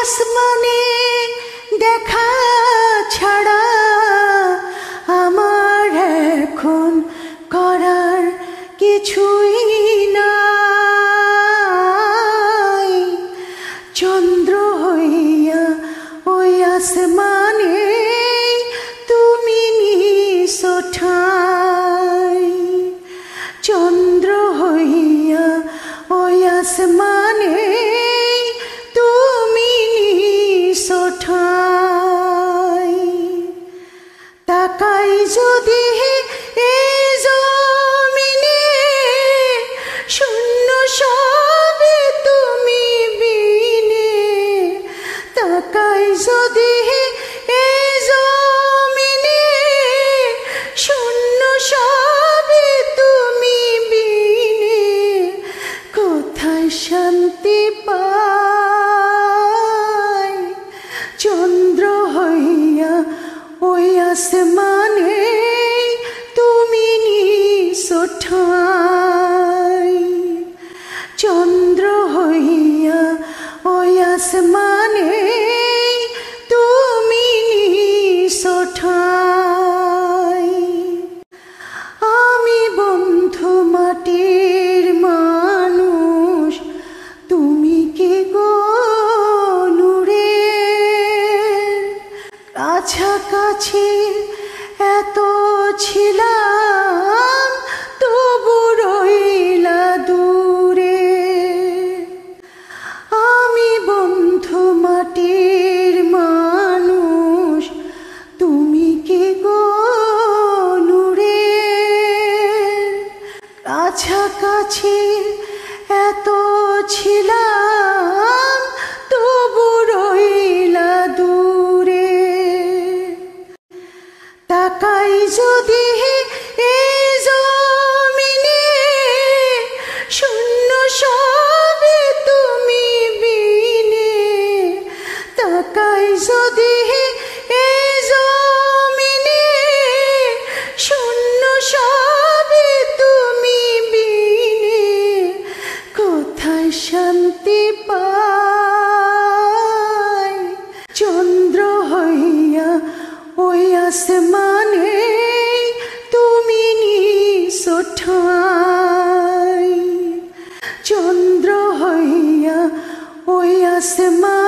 আসমানে দেখা ছাড়া আমার এখন করার কিছুই নাই। চন্দ্র হইয়া ওই আসমানে তুমি নিছো ঠাই। চন্দ্র হইয়া ওই আসমানে তুমি নিছো ঠাই। তাকাই যদি এই জমিনে শূন্য সবে তুমি বিনে। তাকাই যদি এই জমিনে শূন্য সবে তুমি বিনে। কোথায় শান্তি পাই চন্দ্র হইয়া ওই আসমানে তুমি নিছো ঠাই। চন্দ্র হইয়া ওই আসমানে তুমি নিছো ঠাই। আমি বন্ধু মাটির মানুষ, তুমি কি গো নূরের? কাছাকাছি এত ছিলাম তবু রইলা দূরে। আমি বন্ধু মাটির মানুষ, তুমি কি গো নূরের? কাছাকাছি এত ছিলাম তবু রইলা দূরে। তাকাই যদি এই জমিনে শূন্য সবে তুমি বিনে। তাকাই যদি এই জমিনে শূন্য সবে তুমি বিনে। কোথায় শান্তি পাই চন্দ্র হইয়া ওই আসমানে তুমি নিছো ঠাই। চন্দ্র হইয়া ওই আসমানে